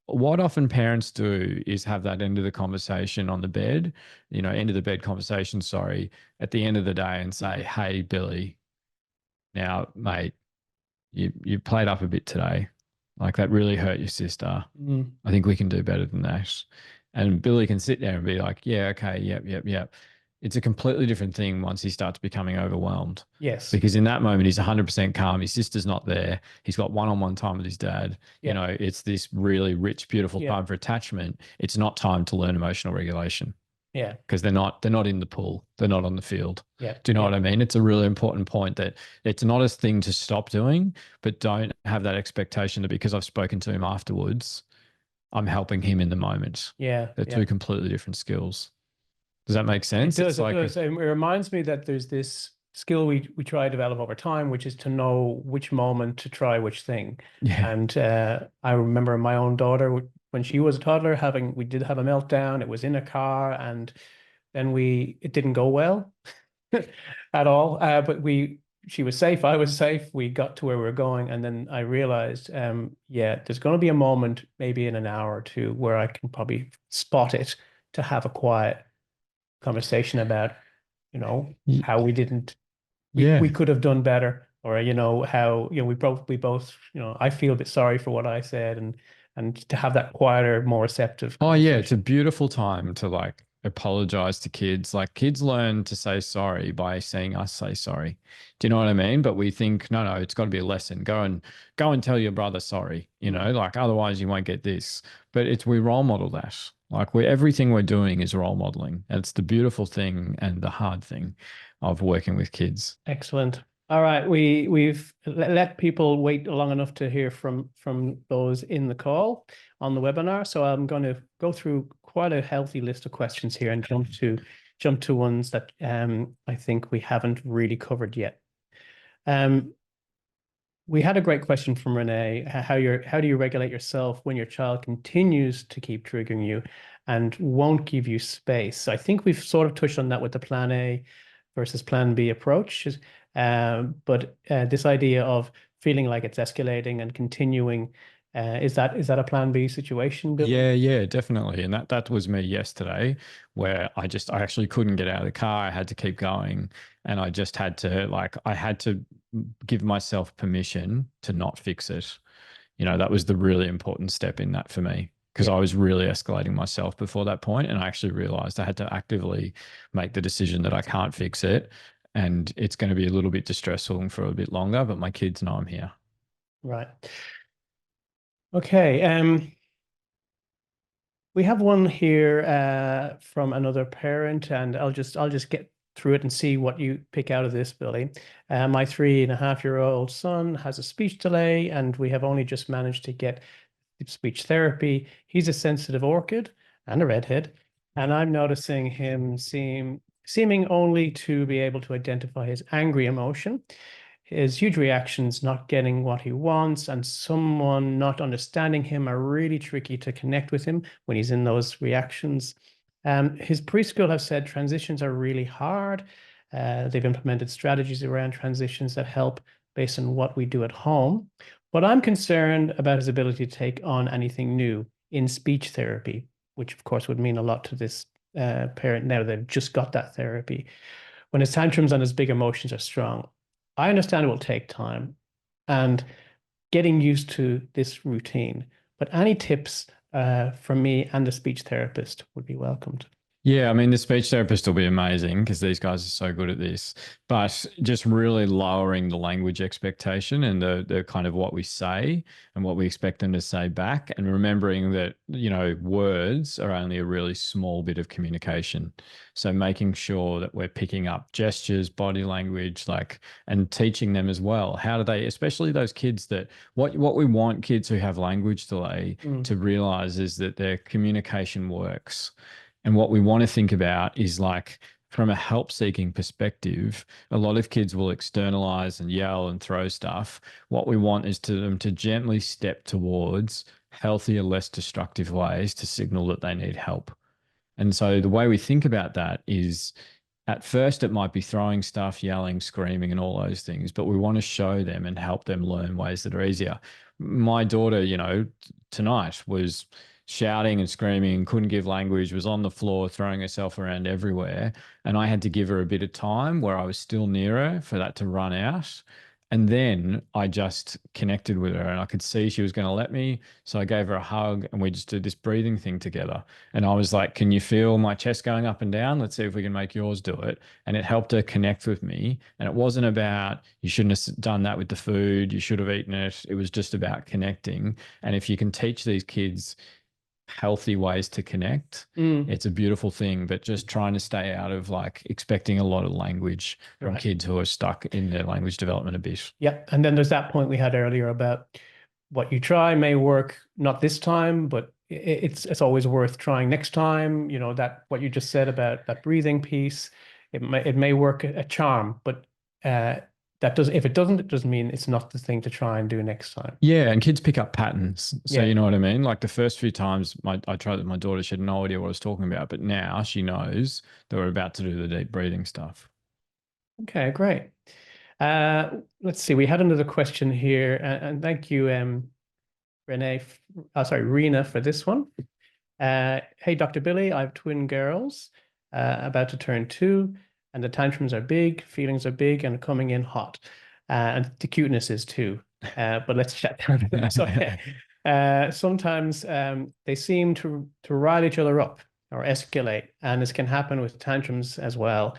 What often parents do is have that end of the conversation on the bed, end of the bed conversation, sorry, at the end of the day, and say, hey, Billy, now, mate, you played up a bit today. Like, that really hurt your sister. I think we can do better than that. And Billy can sit there and be like, yeah, okay, yep. It's a completely different thing once he starts becoming overwhelmed. Yes. Because in that moment, he's 100% calm. His sister's not there. He's got one-on-one time with his dad. Yeah. It's this really rich, beautiful time for attachment. It's not time to learn emotional regulation. Yeah. Because they're not in the pool. They're not on the field. Yeah. Do you know what I mean? It's a really important point that it's not a thing to stop doing, but don't have that expectation that because I've spoken to him afterwards, I'm helping him in the moment. Yeah. They're two completely different skills. Does that make sense? It does. It reminds me that there's this skill we try to develop over time, which is to know which moment to try which thing. Yeah. And I remember my own daughter, when she was a toddler, we did have a meltdown. It was in a car, and then it didn't go well at all. But she was safe. I was safe. We got to where we were going. And then I realized, there's going to be a moment, maybe in an hour or two, where I can probably spot it to have a quiet conversation about, how we didn't, we could have done better, or, how, we both, I feel a bit sorry for what I said, and and to have that quieter, more receptive Oh yeah, it's a conversation. beautiful time to like apologize to kids. Like kids learn to say sorry by seeing us say sorry. Do you know what I mean? But we think, no, it's got to be a lesson. Go and tell your brother sorry, Mm. like otherwise you won't get this. But we role model that. Like everything we're doing is role modeling. And it's the beautiful thing and the hard thing of working with kids. Excellent. All right, we've let people wait long enough to hear from those in the call on the webinar. So I'm going to go through quite a healthy list of questions here and jump to ones that I think we haven't really covered yet. We had a great question from Renee. How do you regulate yourself when your child continues to keep triggering you and won't give you space? I think we've sort of touched on that with the plan A versus plan B approach. But this idea of feeling like it's escalating and continuing, is that a plan B situation, Bill? Yeah, definitely. And that was me yesterday, where I actually couldn't get out of the car. I had to keep going. And I just had to I had to give myself permission to not fix it. That was the really important step in that for me, because Yeah, I was really escalating myself before that point, and I actually realized I had to actively make the decision that I can't fix it, and it's going to be a little bit distressful for a bit longer, but my kids know I'm here. right. Okay. We have one here from another parent, and I'll just get through it and see what you pick out of this, Billy. My 3.5-year-old son has a speech delay, and we have only just managed to get speech therapy. He's a sensitive orchid and a redhead, and I'm noticing him seeming only to be able to identify his angry emotion, his huge reactions, not getting what he wants, and someone not understanding him are really tricky to connect with him when he's in those reactions. His preschool have said transitions are really hard. They've implemented strategies around transitions that help based on what we do at home. But I'm concerned about his ability to take on anything new in speech therapy, which of course would mean a lot to this parent now they've just got that therapy. When his tantrums and his big emotions are strong, I understand it will take time and getting used to this routine. But any tips from me and the speech therapist would be welcomed. Yeah, I mean, the speech therapist will be amazing because these guys are so good at this. But just really lowering the language expectation and the kind of what we say and what we expect them to say back, and remembering that, words are only a really small bit of communication. So making sure that we're picking up gestures, body language, and teaching them as well. How do they, especially those kids that what we want kids who have language delay Mm, to realize is that their communication works. And what we want to think about is from a help seeking perspective, a lot of kids will externalize and yell and throw stuff. What we want is them to gently step towards healthier, less destructive ways to signal that they need help. And so the way we think about that is, at first it might be throwing stuff, yelling, screaming, and all those things, but we want to show them and help them learn ways that are easier. My daughter, tonight was shouting and screaming and couldn't give language, was on the floor throwing herself around everywhere. And I had to give her a bit of time where I was still near her for that to run out. And then I just connected with her, and I could see she was going to let me. So I gave her a hug, and we just did this breathing thing together. And I was like, "Can you feel my chest going up and down? Let's see if we can make yours do it." And it helped her connect with me. And it wasn't about, you shouldn't have done that with the food, you should have eaten it. It was just about connecting. And if you can teach these kids healthy ways to connect, mm, it's a beautiful thing. But just trying to stay out of expecting a lot of language from right. kids who are stuck in their language development a bit. Yeah. And then there's that point we had earlier about what you try may work, not this time, but it's always worth trying next time. That what you just said about that breathing piece, it may work a charm, but that does if it doesn't, it doesn't mean it's not the thing to try and do next time. Yeah, and kids pick up patterns. So Yeah. you know what I mean? Like the first few times I tried with my daughter, she had no idea what I was talking about, but now she knows that we're about to do the deep breathing stuff. Okay, great. Let's see. We had another question here, and thank you, Rena, for this one. Hey, Dr. Billy, I have twin girls about to turn 2, and the tantrums are big, feelings are big, and coming in hot. And the cuteness is too. But let's chat down to that. So, Sometimes they seem to rile each other up or escalate, and this can happen with tantrums as well.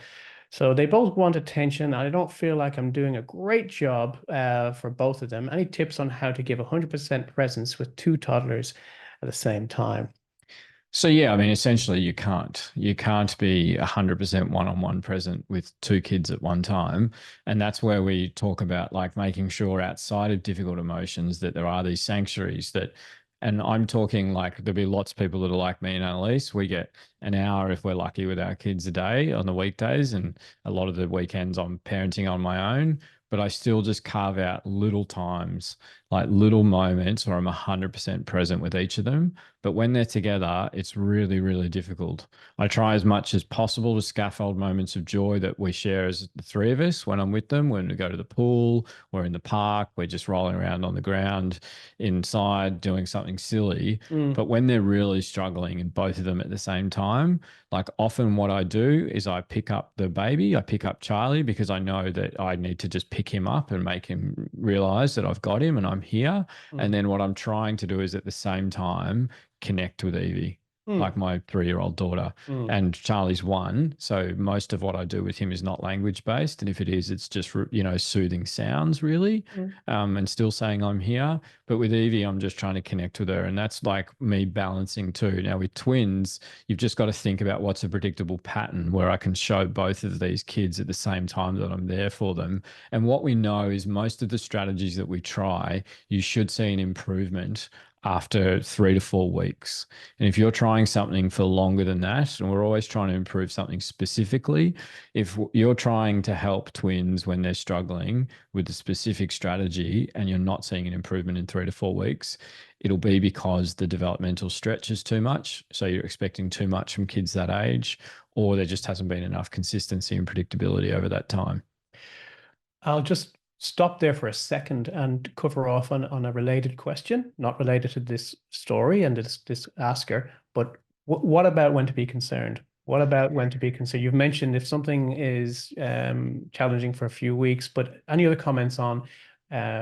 So they both want attention. I don't feel like I'm doing a great job for both of them. Any tips on how to give 100% presence with two toddlers at the same time? So yeah, I mean, essentially you can't. You can't be 100% one-on-one present with two kids at one time. And that's where we talk about like making sure outside of difficult emotions that there are these sanctuaries that, and I'm talking like there'll be lots of people that are like me and Annalise. We get an hour if we're lucky with our kids a day on the weekdays, and a lot of the weekends I'm parenting on my own. But I still just carve out little times, like little moments where I'm 100% present with each of them. But when they're together, it's really, really difficult. I try as much as possible to scaffold moments of joy that we share as the three of us when I'm with them. When we go to the pool, we're in the park, we're just rolling around on the ground inside doing something silly. Mm, But when they're really struggling and both of them at the same time, like often what I do is I pick up the baby, I pick up Charlie because I know that I need to just pick him up and make him realize that I've got him and I'm here. And mm, then what I'm trying to do is at the same time connect with Evie, mm, like my 3-year-old daughter. mm, And Charlie's 1. So most of what I do with him is not language based. And if it is, it's just, soothing sounds really, mm. and still saying I'm here. But with Evie, I'm just trying to connect with her. And that's like me balancing too. Now with twins, you've just got to think about what's a predictable pattern where I can show both of these kids at the same time that I'm there for them. And what we know is most of the strategies that we try, you should see an improvement after 3 to 4 weeks. And if you're trying something for longer than that, and we're always trying to improve something specifically, if you're trying to help twins when they're struggling with a specific strategy and you're not seeing an improvement in 3 to 4 weeks, it'll be because the developmental stretch is too much. So you're expecting too much from kids that age, or there just hasn't been enough consistency and predictability over that time. I'll just stop there for a second and cover off on a related question, not related to this story and this asker, but what about when to be concerned? What about when to be concerned? You've mentioned if something is challenging for a few weeks, but any other comments on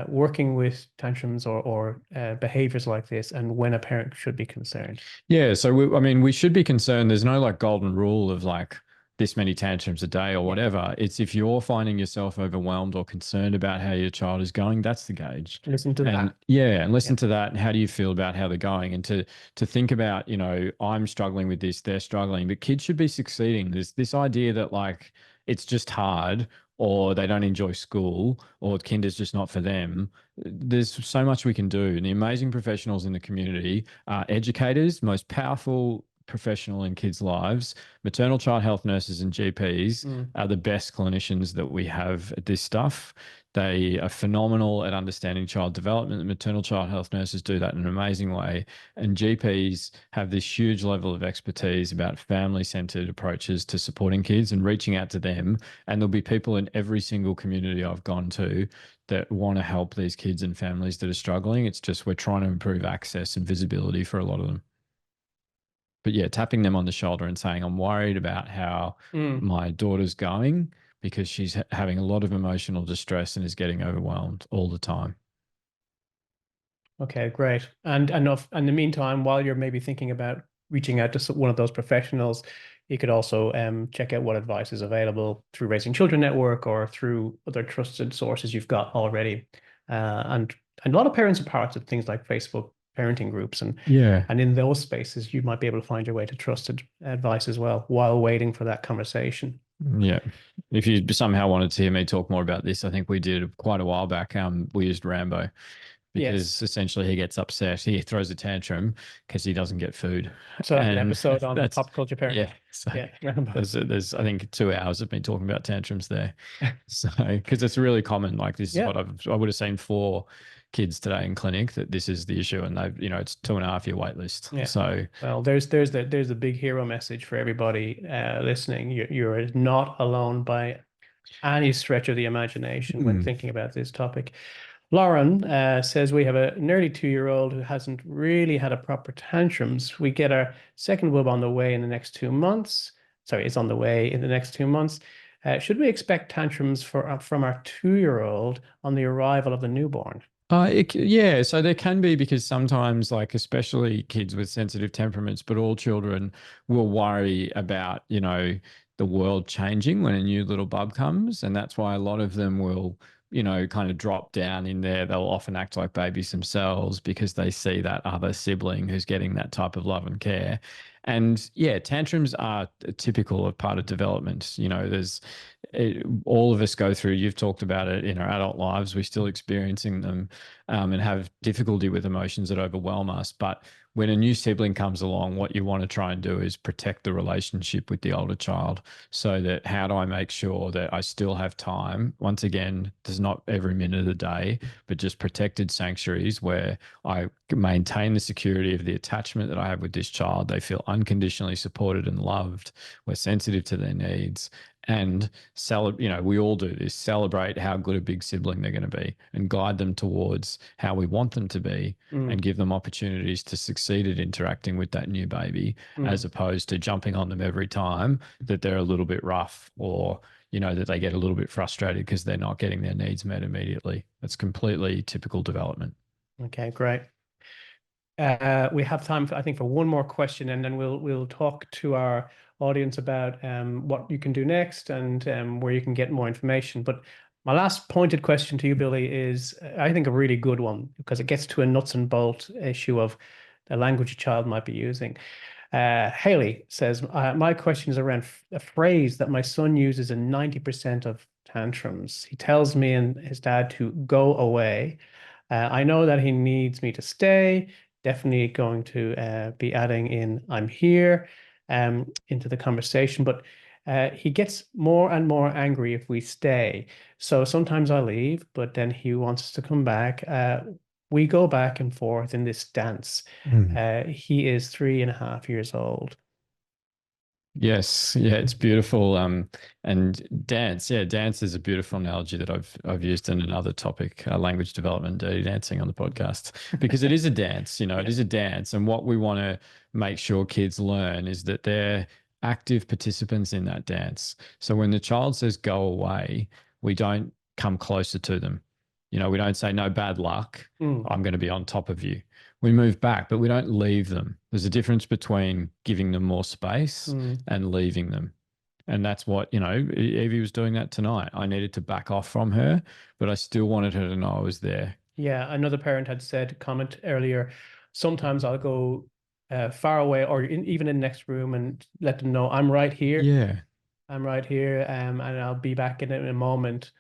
working with tantrums or behaviors like this and when a parent should be concerned? Yeah, so I mean, we should be concerned. There's no like golden rule of like this many tantrums a day or Yeah, whatever. It's if you're finding yourself overwhelmed or concerned about how your child is going, that's the gauge. listen to And that. yeah, and Yeah. listen to that. And how do you feel about how they're going? And to think about, I'm struggling with this, they're struggling, but kids should be succeeding. There's this idea that like it's just hard or they don't enjoy school or kinder's just not for them. There's so much we can do. And the amazing professionals in the community are educators, most powerful professional in kids' lives. Maternal child health nurses and GPs Mm. are the best clinicians that we have at this stuff. They are phenomenal at understanding child development. The maternal child health nurses do that in an amazing way. And GPs have this huge level of expertise about family centered approaches to supporting kids and reaching out to them. And there'll be people in every single community I've gone to that want to help these kids and families that are struggling. It's just we're trying to improve access and visibility for a lot of them. But yeah, tapping them on the shoulder and saying, I'm worried about how Mm. my daughter's going because she's having a lot of emotional distress and is getting overwhelmed all the time. Okay, great. And enough. In the meantime, while you're maybe thinking about reaching out to one of those professionals, you could also check out what advice is available through Raising Children Network or through other trusted sources you've got already. And a lot of parents are parts of things like Facebook parenting groups, Yeah. and in those spaces, you might be able to find your way to trusted advice as well while waiting for that conversation. Yeah. If you somehow wanted to hear me talk more about this, I think we did quite a while back. We used Rambo because Yes. essentially he gets upset. He throws a tantrum because he doesn't get food. So I have an And episode on that's, pop culture yeah. parenting. So Yeah, Rambo. there's, I think 2 hours of me talking about tantrums there. So, because it's really common, like this is Yeah. what I would have seen 4 kids today in clinic that this is the issue. And they've, it's 2.5 year wait list. Yeah. So, Well, there's the big hero message for everybody listening. You're not alone by any stretch of the imagination when mm, thinking about this topic. Lauren says we have a nearly 2-year-old who hasn't really had a proper tantrums. We get our second bub on the way in the next 2 months. Sorry, it's on the way in the next 2 months. Should we expect tantrums from our 2-year-old on the arrival of the newborn? Yeah, so there can be because sometimes, like, especially kids with sensitive temperaments, but all children will worry about, the world changing when a new little bub comes. And that's why a lot of them will, kind of drop down in there. They'll often act like babies themselves because they see that other sibling who's getting that type of love and care. And yeah, tantrums are typical of part of development. All of us go through, you've talked about it in our adult lives, we're still experiencing them and have difficulty with emotions that overwhelm us. But when a new sibling comes along, what you want to try and do is protect the relationship with the older child. So that how do I make sure that I still have time? Once again, there's not every minute of the day, but just protected sanctuaries where I maintain the security of the attachment that I have with this child. They feel unconditionally supported and loved. We're sensitive to their needs. And we all do this, celebrate how good a big sibling they're going to be and guide them towards how we want them to be and give them opportunities to succeed at interacting with that new baby, as opposed to jumping on them every time that they're a little bit rough or, that they get a little bit frustrated because they're not getting their needs met immediately. That's completely typical development. Okay, great. We have time, I think, for one more question, and then we'll talk to our audience about what you can do next and where you can get more information. But my last pointed question to you, Billy, is I think a really good one because it gets to a nuts and bolt issue of the language a child might be using. Haley says, my question is around a phrase that my son uses in 90% of tantrums. He tells me and his dad to go away. I know that he needs me to stay. Definitely going to be adding in I'm here into the conversation, but he gets more and more angry if we stay. So sometimes I leave, but then he wants us to come back. We go back and forth in this dance. He is 3.5 years old. Yes, yeah, it's beautiful. And dance, yeah, dance is a beautiful analogy that I've used in another topic, language development, dirty dancing on the podcast, because it is a dance. It is a dance, and what we want to make sure kids learn is that they're active participants in that dance. So when the child says go away, we don't come closer to them. We don't say no bad luck. I'm going to be on top of you. We move back, but we don't leave them. There's a difference between giving them more space and leaving them. And that's what, Evie was doing that tonight. I needed to back off from her, but I still wanted her to know I was there. Yeah, another parent had said, comment earlier, sometimes I'll go far away or even in the next room and let them know I'm right here. Yeah. I'm right here and I'll be back in a moment.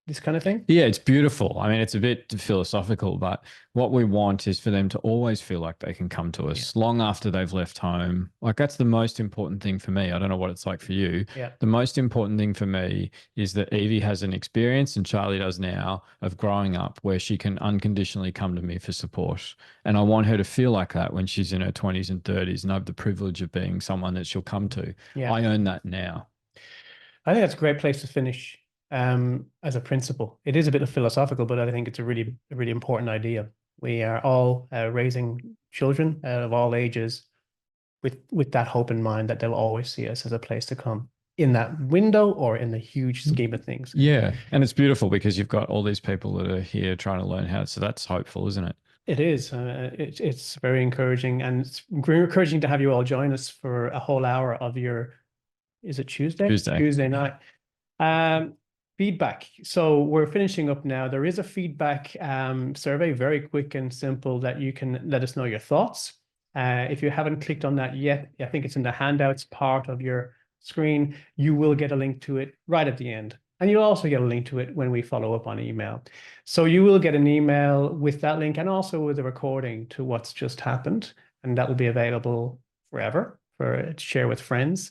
This kind of thing. Yeah, it's beautiful. I mean, it's a bit philosophical, but what we want is for them to always feel like they can come to us long after they've left home. Like, that's the most important thing for me. I don't know what it's like for you. Yeah. The most important thing for me is that Evie has an experience, and Charlie does now, of growing up where she can unconditionally come to me for support. And I want her to feel like that when she's in her 20s and 30s, and I have the privilege of being someone that she'll come to. Yeah. I earn that now. I think that's a great place to finish. As a principle, it is a bit philosophical, but I think it's a really important idea. We are all raising children of all ages with that hope in mind that they'll always see us as a place to come in that window or in the huge scheme of things. Yeah, and it's beautiful because you've got all these people that are here trying to learn how. So that's hopeful, isn't it? It is. It's very encouraging, and it's encouraging to have you all join us for a whole hour of your. Is it Tuesday? Tuesday night. Feedback. So we're finishing up now. There is a feedback survey, very quick and simple, that you can let us know your thoughts. If you haven't clicked on that yet, I think it's in the handouts part of your screen. You will get a link to it right at the end. And you'll also get a link to it when we follow up on email. So you will get an email with that link and also with a recording to what's just happened. And that will be available forever to share with friends.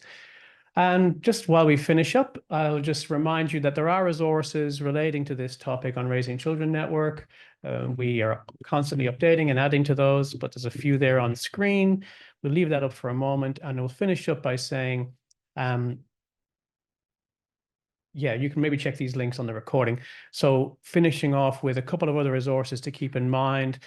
And just while we finish up, I'll just remind you that there are resources relating to this topic on Raising Children Network. We are constantly updating and adding to those, but there's a few there on screen. We'll leave that up for a moment, and we'll finish up by saying, yeah, you can maybe check these links on the recording. So finishing off with a couple of other resources to keep in mind.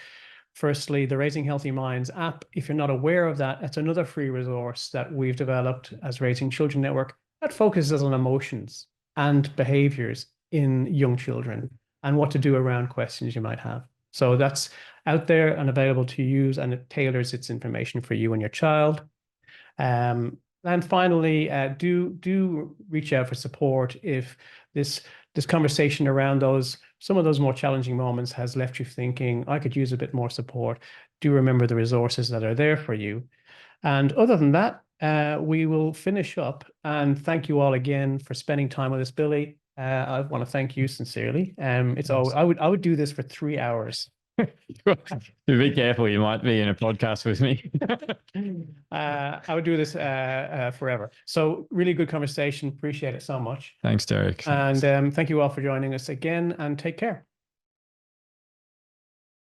Firstly, the Raising Healthy Minds app. If you're not aware of that, it's another free resource that we've developed as Raising Children Network that focuses on emotions and behaviors in young children and what to do around questions you might have. So that's out there and available to use, and it tailors its information for you and your child. And finally, do reach out for support if this conversation around some of those more challenging moments has left you thinking, I could use a bit more support. Do remember the resources that are there for you. And other than that, we will finish up. And thank you all again for spending time with us, Billy. I want to thank you sincerely. It's all I would do this for 3 hours. Be careful, you might be in a podcast with me. I would do this forever. So really good conversation. Appreciate it so much. Thanks, Derek. And thank you all for joining us again, and take care.